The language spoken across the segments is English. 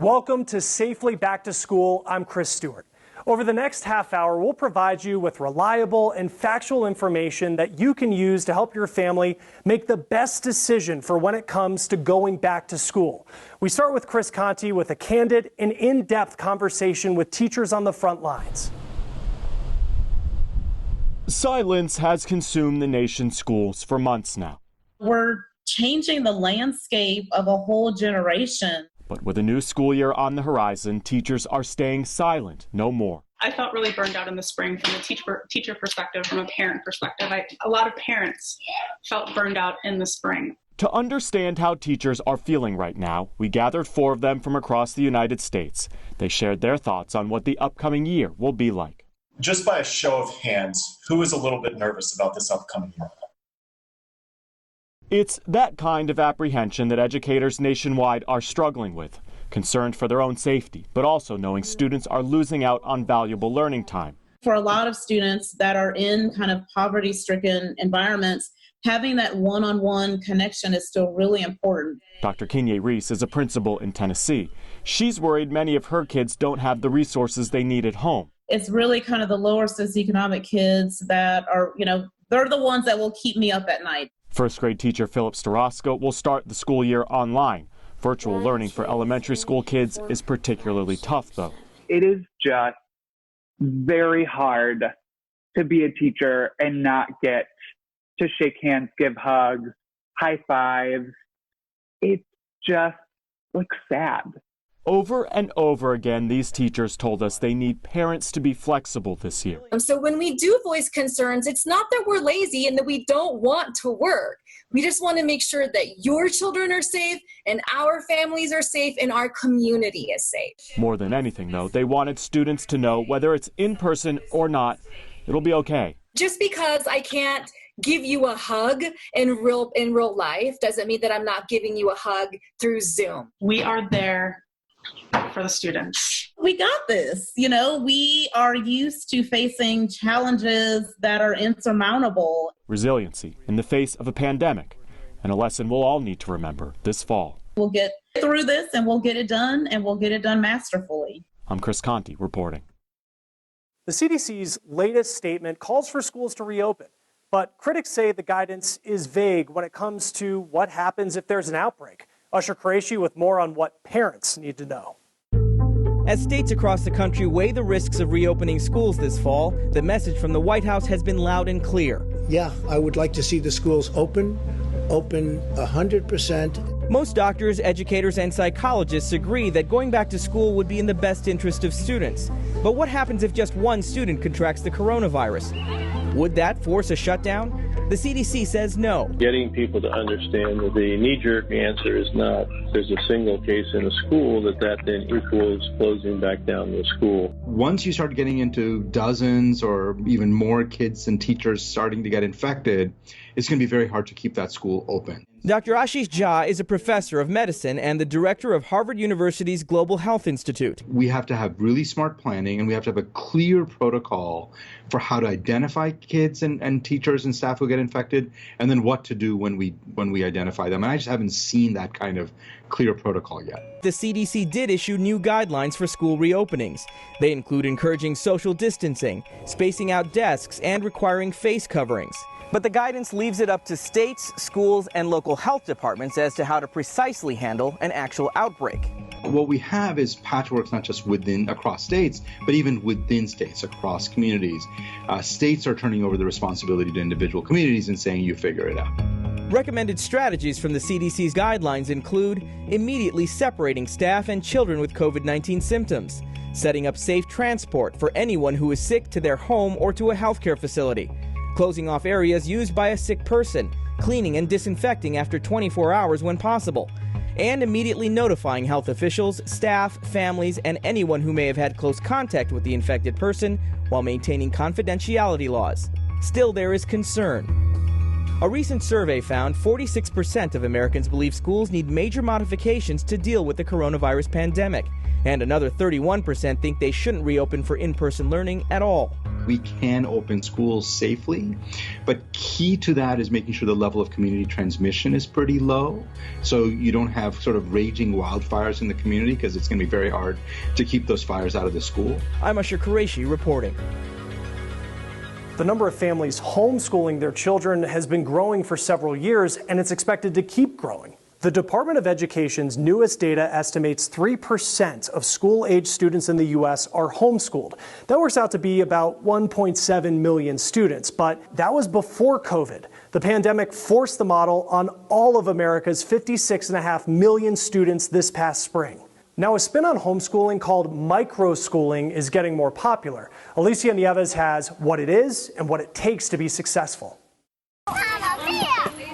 Welcome to Safely Back to School. I'm Chris Stewart. Over the next half hour, we'll provide you with reliable and factual information that you can use to help your family make the best decision for when it comes to going back to school. We start with Chris Conti with a candid and in-depth conversation with teachers on the front lines. Silence has consumed the nation's schools for months now. We're changing the landscape of a whole generation. But with a new school year on the horizon, teachers are staying silent no more. I felt really burned out in the spring from a teacher perspective, from a parent perspective. A lot of parents felt burned out in the spring. To understand how teachers are feeling right now, we gathered 4 of them from across the United States. They shared their thoughts on what the upcoming year will be like. Just by a show of hands, who is a little bit nervous about this upcoming year? It's that kind of apprehension that educators nationwide are struggling with, concerned for their own safety, but also knowing students are losing out on valuable learning time. For a lot of students that are in kind of poverty-stricken environments, having that one-on-one connection is still really important. Dr. Kinye Reese is a principal in Tennessee. She's worried many of her kids don't have the resources they need at home. It's really kind of the lower socioeconomic kids that are, they're the ones that will keep me up at night. First grade teacher Philip Starosco will start the school year online. Virtual learning for elementary school kids is particularly tough, though. It is just very hard to be a teacher and not get to shake hands, give hugs, high fives. It's just sad. Over and over again, these teachers told us they need parents to be flexible this year. So when we do voice concerns, it's not that we're lazy and that we don't want to work. We just want to make sure that your children are safe and our families are safe and our community is safe. More than anything, though, they wanted students to know whether it's in person or not, it'll be okay. Just because I can't give you a hug in real life doesn't mean that I'm not giving you a hug through Zoom. We are there for the students. We got this. We are used to facing challenges that are insurmountable. Resiliency in the face of a pandemic, and a lesson we'll all need to remember this fall. We'll get through this and we'll get it done, and we'll get it done masterfully. I'm Chris Conti reporting. The CDC's latest statement calls for schools to reopen, but critics say the guidance is vague when it comes to what happens if there's an outbreak. Usher Qureshi with more on what parents need to know. As states across the country weigh the risks of reopening schools this fall, the message from the White House has been loud and clear. Yeah, I would like to see the schools open 100%. Most doctors, educators, and psychologists agree that going back to school would be in the best interest of students. But what happens if just one student contracts the coronavirus? Would that force a shutdown? The CDC says no. Getting people to understand that the knee-jerk answer is not there's a single case in a school, that then equals closing back down the school. Once you start getting into dozens or even more kids and teachers starting to get infected, it's going to be very hard to keep that school open. Dr. Ashish Jha is a professor of medicine and the director of Harvard University's Global Health Institute. We have to have really smart planning, and we have to have a clear protocol for how to identify kids and teachers and staff who get infected, and then what to do when we identify them. And I just haven't seen that kind of clear protocol yet. The CDC did issue new guidelines for school reopenings. They include encouraging social distancing, spacing out desks, and requiring face coverings. But the guidance leaves it up to states, schools, and local health departments as to how to precisely handle an actual outbreak. What we have is patchworks not just across states, but even within states, across communities. States are turning over the responsibility to individual communities and saying, you figure it out. Recommended strategies from the CDC's guidelines include immediately separating staff and children with COVID-19 symptoms, setting up safe transport for anyone who is sick to their home or to a healthcare facility, closing off areas used by a sick person, cleaning and disinfecting after 24 hours when possible, and immediately notifying health officials, staff, families, and anyone who may have had close contact with the infected person while maintaining confidentiality laws. Still, there is concern. A recent survey found 46% of Americans believe schools need major modifications to deal with the coronavirus pandemic, and another 31% think they shouldn't reopen for in-person learning at all. We can open schools safely, but key to that is making sure the level of community transmission is pretty low, so you don't have sort of raging wildfires in the community, because it's going to be very hard to keep those fires out of the school. I'm Usher Qureshi reporting. The number of families homeschooling their children has been growing for several years, and it's expected to keep growing. The Department of Education's newest data estimates 3% of school-age students in the U.S. are homeschooled. That works out to be about 1.7 million students, but that was before COVID. The pandemic forced the model on all of America's 56.5 million students this past spring. Now, a spin on homeschooling called microschooling is getting more popular. Alicia Nieves has what it is and what it takes to be successful.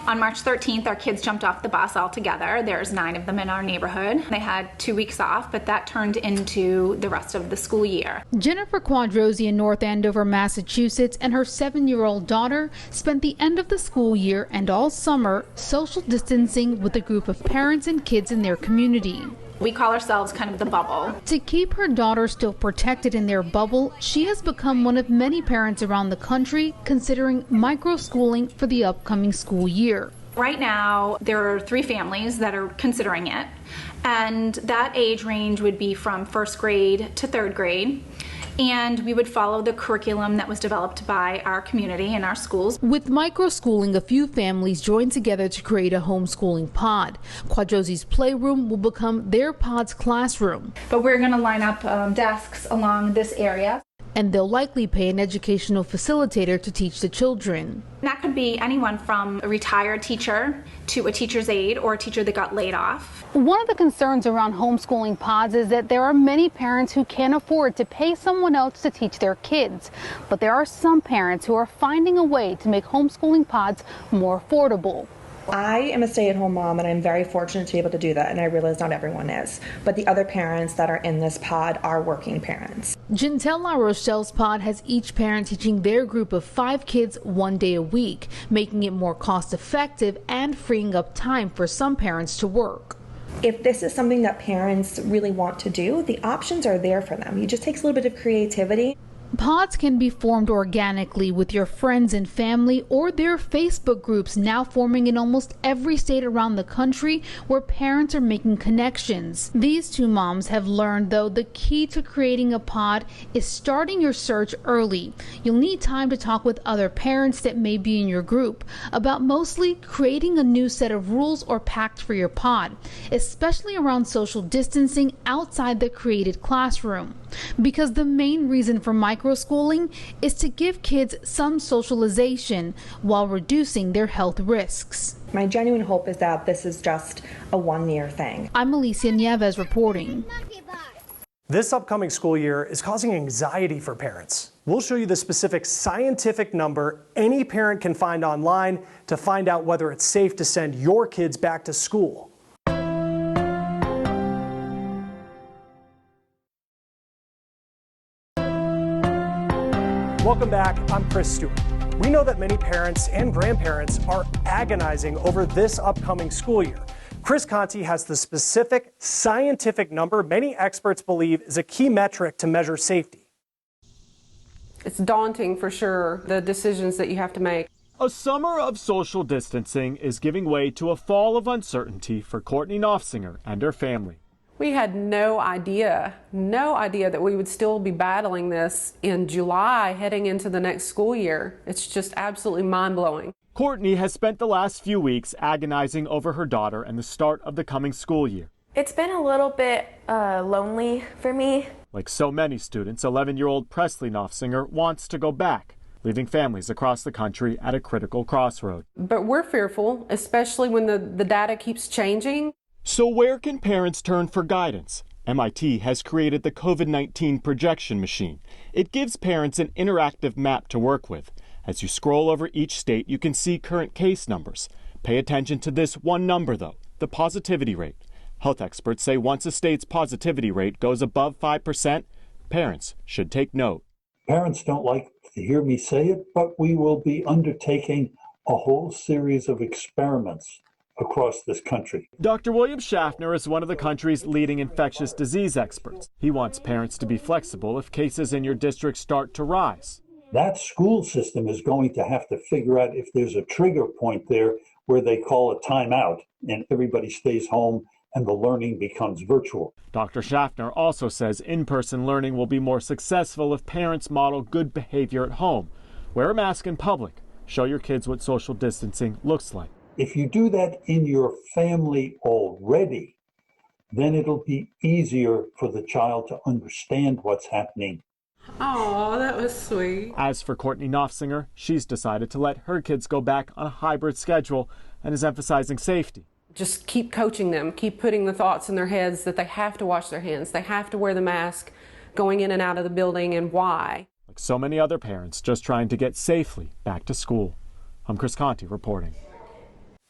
On March 13th, our kids jumped off the bus all together. There's 9 of them in our neighborhood. They had 2 weeks off, but that turned into the rest of the school year. Jennifer Quadrosi in North Andover, Massachusetts, and her 7-year-old daughter spent the end of the school year and all summer social distancing with a group of parents and kids in their community. We call ourselves kind of the bubble. To keep her daughter still protected in their bubble, she has become one of many parents around the country considering microschooling for the upcoming school year. Right now, there are 3 families that are considering it, and that age range would be from 1st grade to 3rd grade. And we would follow the curriculum that was developed by our community and our schools. With microschooling, a few families joined together to create a homeschooling pod. Quadrosi's playroom will become their pod's classroom. But we're going to line up desks along this area. And they'll likely pay an educational facilitator to teach the children. That could be anyone from a retired teacher to a teacher's aide or a teacher that got laid off. One of the concerns around homeschooling pods is that there are many parents who can't afford to pay someone else to teach their kids. But there are some parents who are finding a way to make homeschooling pods more affordable. I am a stay-at-home mom, and I'm very fortunate to be able to do that, and I realize not everyone is. But the other parents that are in this pod are working parents. Gintel La Rochelle's pod has each parent teaching their group of 5 kids 1 day a week, making it more cost-effective and freeing up time for some parents to work. If this is something that parents really want to do, the options are there for them. It just takes a little bit of creativity. Pods can be formed organically with your friends and family, or there are Facebook groups now forming in almost every state around the country where parents are making connections. These 2 moms have learned, though, the key to creating a pod is starting your search early. You'll need time to talk with other parents that may be in your group about mostly creating a new set of rules or pact for your pod, especially around social distancing outside the created classroom. Because the main reason for microschooling is to give kids some socialization while reducing their health risks. My genuine hope is that this is just a 1-year thing. I'm Alicia Nieves reporting. This upcoming school year is causing anxiety for parents. We'll show you the specific scientific number any parent can find online to find out whether it's safe to send your kids back to school. Welcome back, I'm Chris Stewart. We know that many parents and grandparents are agonizing over this upcoming school year. Chris Conti has the specific scientific number many experts believe is a key metric to measure safety. It's daunting for sure, the decisions that you have to make. A summer of social distancing is giving way to a fall of uncertainty for Courtney Knopfsinger and her family. We had no idea that we would still be battling this in July heading into the next school year. It's just absolutely mind-blowing. Courtney has spent the last few weeks agonizing over her daughter and the start of the coming school year. It's been a little bit lonely for me. Like so many students, 11-year-old Presley Knopfsinger wants to go back, leaving families across the country at a critical crossroad. But we're fearful, especially when the data keeps changing. So where can parents turn for guidance? MIT has created the COVID-19 projection machine. It gives parents an interactive map to work with. As you scroll over each state, you can see current case numbers. Pay attention to this one number, though, the positivity rate. Health experts say once a state's positivity rate goes above 5%, parents should take note. Parents don't like to hear me say it, but we will be undertaking a whole series of experiments across this country. Dr. William Schaffner is one of the country's leading infectious disease experts. He wants parents to be flexible if cases in your district start to rise. That school system is going to have to figure out if there's a trigger point there where they call a timeout and everybody stays home and the learning becomes virtual. Dr. Schaffner also says in-person learning will be more successful if parents model good behavior at home. Wear a mask in public. Show your kids what social distancing looks like. If you do that in your family already, then it'll be easier for the child to understand what's happening. Oh, that was sweet. As for Courtney Knopfsinger, she's decided to let her kids go back on a hybrid schedule and is emphasizing safety. Just keep coaching them, keep putting the thoughts in their heads that they have to wash their hands, they have to wear the mask going in and out of the building, and why. Like so many other parents just trying to get safely back to school. I'm Chris Conti reporting.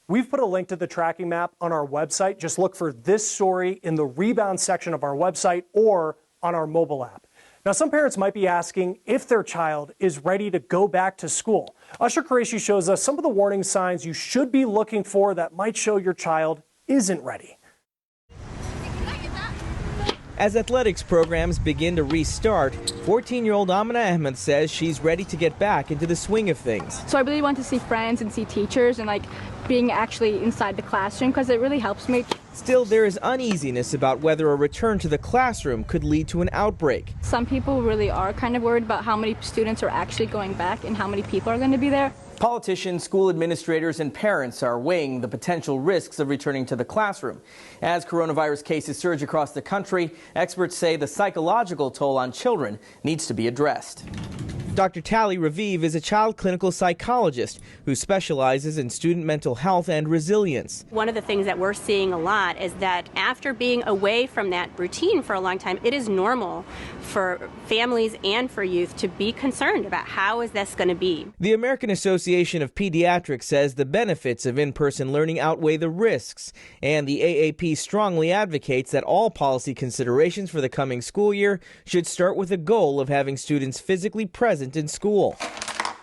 We've put a link to the tracking map on our website. Just look for this story in the rebound section of our website or on our mobile app. Now, some parents might be asking if their child is ready to go back to school. Usher Qureshi shows us some of the warning signs you should be looking for that might show your child isn't ready. As athletics programs begin to restart, 14-year-old Amina Ahmed says she's ready to get back into the swing of things. So I really want to see friends and see teachers and being actually inside the classroom because it really helps me. Still, there is uneasiness about whether a return to the classroom could lead to an outbreak. Some people really are kind of worried about how many students are actually going back and how many people are going to be there. Politicians, school administrators, and parents are weighing the potential risks of returning to the classroom. As coronavirus cases surge across the country, experts say the psychological toll on children needs to be addressed. Dr. Tali Raviv is a child clinical psychologist who specializes in student mental health and resilience. One of the things that we're seeing a lot is that after being away from that routine for a long time, it is normal for families and for youth to be concerned about how is this going to be. The American Association of Pediatrics says the benefits of in-person learning outweigh the risks, and the AAP strongly advocates that all policy considerations for the coming school year should start with the goal of having students physically present in school.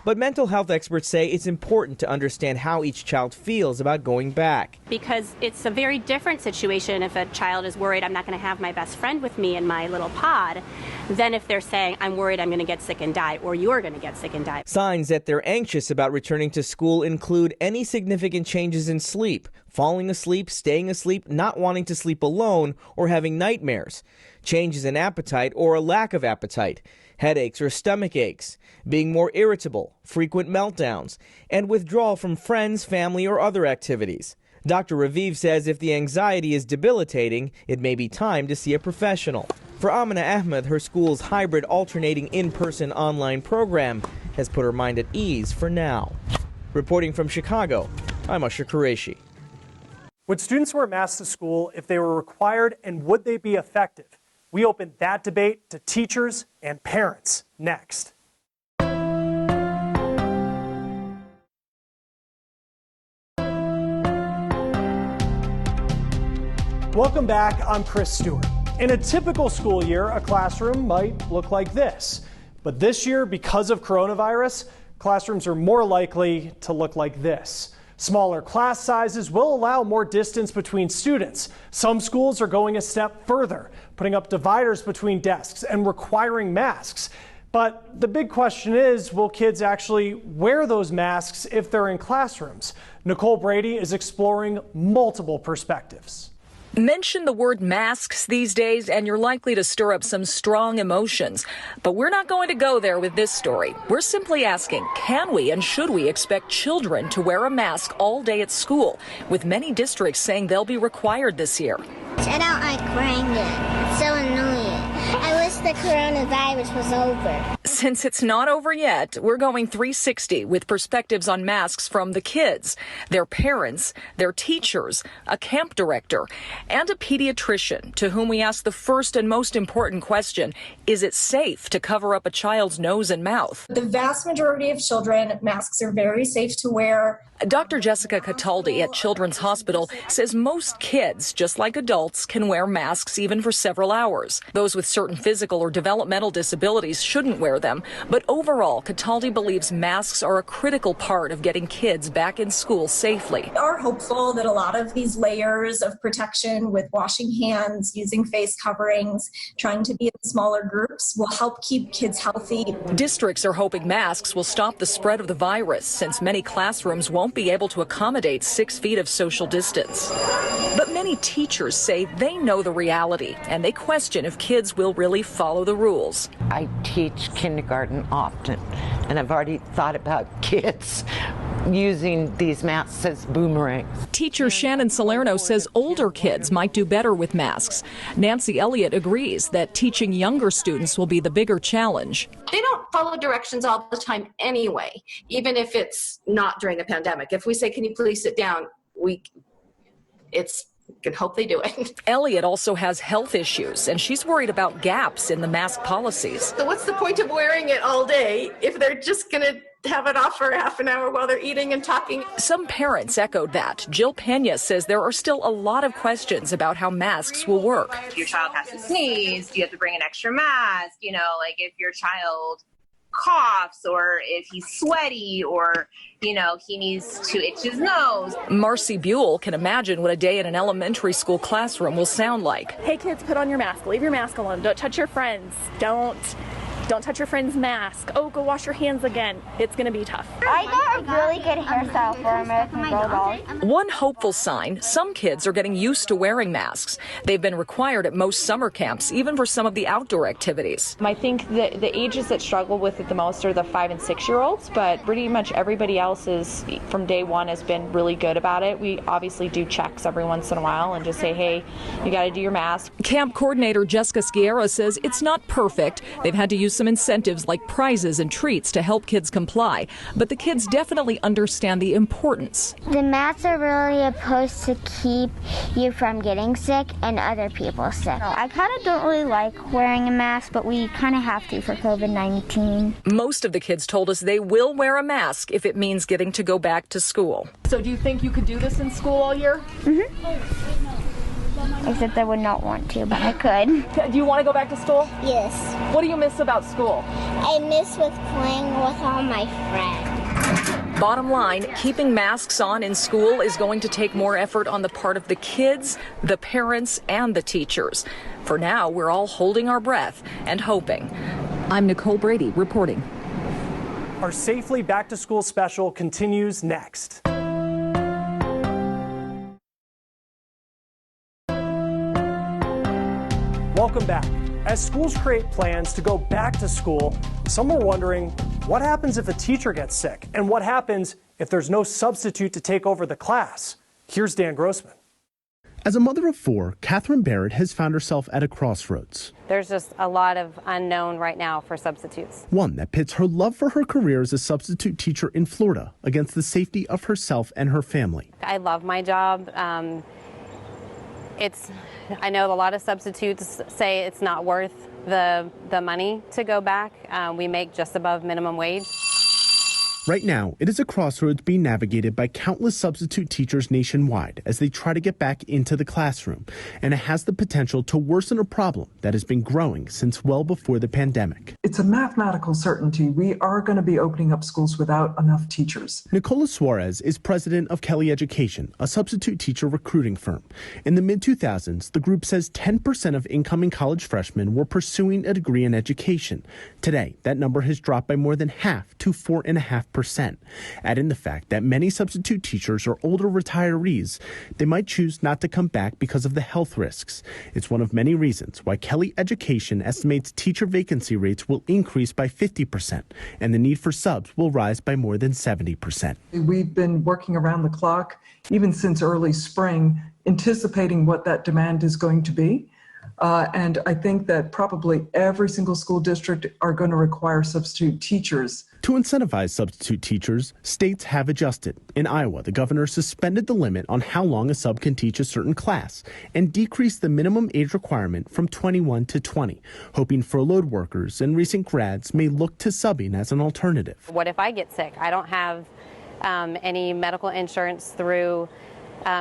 But mental health experts say it's important to understand how each child feels about going back. Because it's a very different situation if a child is worried I'm not going to have my best friend with me in my little pod than if they're saying I'm worried I'm going to get sick and die or you're going to get sick and die. Signs that they're anxious about returning to school include any significant changes in sleep, falling asleep, staying asleep, not wanting to sleep alone, or having nightmares, changes in appetite or a lack of appetite, headaches or stomach aches, being more irritable, frequent meltdowns, and withdrawal from friends, family, or other activities. Dr. Raviv says if the anxiety is debilitating, it may be time to see a professional. For Amina Ahmed, her school's hybrid alternating in-person online program has put her mind at ease for now. Reporting from Chicago, I'm Usher Qureshi. Would students wear masks to school if they were required, and would they be effective? We open that debate to teachers and parents next. Welcome back. I'm Chris Stewart. In a typical school year, a classroom might look like this. But this year, because of coronavirus, classrooms are more likely to look like this. Smaller class sizes will allow more distance between students. Some schools are going a step further, putting up dividers between desks and requiring masks. But the big question is, will kids actually wear those masks if they're in classrooms? Nicole Brady is exploring multiple perspectives. Mention the word masks these days and you're likely to stir up some strong emotions. But we're not going to go there with this story. We're simply asking, can we and should we expect children to wear a mask all day at school, with many districts saying they'll be required this year? I don't like wearing it. It's so annoying. I wish the coronavirus was over. Since it's not over yet, we're going 360 with perspectives on masks from the kids, their parents, their teachers, a camp director, and a pediatrician to whom we ask the first and most important question: is it safe to cover up a child's nose and mouth? The vast majority of children, masks are very safe to wear. Dr. Jessica Cataldi at Children's Hospital says most kids, just like adults, can wear masks even for several hours. Those with certain physical physical or developmental disabilities shouldn't wear them. But overall, Cataldi believes masks are a critical part of getting kids back in school safely. We are hopeful that a lot of these layers of protection with washing hands, using face coverings, trying to be in smaller groups will help keep kids healthy. Districts are hoping masks will stop the spread of the virus, since many classrooms won't be able to accommodate 6 feet of social distance. But many teachers say they know the reality, and they question if kids will really follow the rules. I teach kindergarten often, and I've already thought about kids using these masks as boomerangs. Teacher Shannon Salerno says older kids might do better with masks. Nancy Elliott agrees that teaching younger students will be the bigger challenge. They don't follow directions all the time anyway, even if it's not during a pandemic. If we say, can you please sit down, we can hope they do it. Elliott also has health issues, and she's worried about gaps in the mask policies. So what's the point of wearing it all day if they're just going to have it off for half an hour while they're eating and talking? Some parents echoed that. Jill Pena says there are still a lot of questions about how masks will work. If your child has to sneeze, do you have to bring an extra mask? You know, like if your child coughs or if he's sweaty or, you know, he needs to itch his nose. Marcy Buell can imagine what a day in an elementary school classroom will sound like. Hey kids, put on your mask. Leave your mask alone. Don't touch your friends. Don't touch your friend's mask. Oh, go wash your hands again. It's going to be tough. I got a really good hairstyle for American Girl dolls. One hopeful sign, some kids are getting used to wearing masks. They've been required at most summer camps, even for some of the outdoor activities. I think that the ages that struggle with it the most are the 5 and 6 year olds, but pretty much everybody else is, from day one, has been really good about it. We obviously do checks every once in a while and just say, hey, you got to do your mask. Camp coordinator Jessica Sciarra says it's not perfect. They've had to use some incentives like prizes and treats to help kids comply, but the kids definitely understand the importance. The masks are really supposed to keep you from getting sick and other people sick. I kind of don't really like wearing a mask, but we kind of have to for COVID-19. Most of the kids told us they will wear a mask if it means getting to go back to school. So do you think you could do this in school all year? Except I would not want to, but I could. Do you want to go back to school? Yes. What do you miss about school? I miss with playing with all my friends. Bottom line, keeping masks on in school is going to take more effort on the part of the kids, the parents, and the teachers. For now, we're all holding our breath and hoping. I'm Nicole Brady reporting. Our Safely Back to School special continues next. Welcome back. As schools create plans to go back to school, some are wondering what happens if a teacher gets sick and what happens if there's no substitute to take over the class. Here's Dan Grossman. As a mother of 4, Catherine Barrett has found herself at a crossroads. There's just a lot of unknown right now for substitutes. One that pits her love for her career as a substitute teacher in Florida against the safety of herself and her family. I love my job. I know a lot of substitutes say it's not worth the money to go back. We make just above minimum wage. Right now, it is a crossroads being navigated by countless substitute teachers nationwide as they try to get back into the classroom, and it has the potential to worsen a problem that has been growing since well before the pandemic. It's a mathematical certainty. We are going to be opening up schools without enough teachers. Nicola Suarez is president of Kelly Education, a substitute teacher recruiting firm. In the mid-2000s, the group says 10% of incoming college freshmen were pursuing a degree in education. Today, that number has dropped by more than half to 4.5%. Add in the fact that many substitute teachers are older retirees, they might choose not to come back because of the health risks. It's one of many reasons why Kelly Education estimates teacher vacancy rates will increase by 50%, and the need for subs will rise by more than 70%. We've been working around the clock, even since early spring, anticipating what that demand is going to be. And I think that probably every single school district are going to require substitute teachers. To incentivize substitute teachers, states have adjusted. In Iowa, the governor suspended the limit on how long a sub can teach a certain class and decreased the minimum age requirement from 21 to 20, hoping furloughed workers and recent grads may look to subbing as an alternative. What if I get sick? I don't have any medical insurance through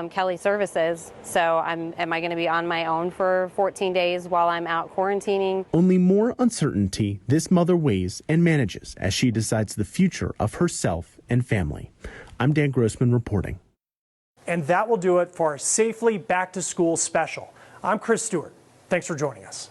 Kelly Services. So am I going to be on my own for 14 days while I'm out quarantining? Only more uncertainty this mother weighs and manages as she decides the future of herself and family. I'm Dan Grossman reporting. And that will do it for our Safely Back to School special. I'm Chris Stewart. Thanks for joining us.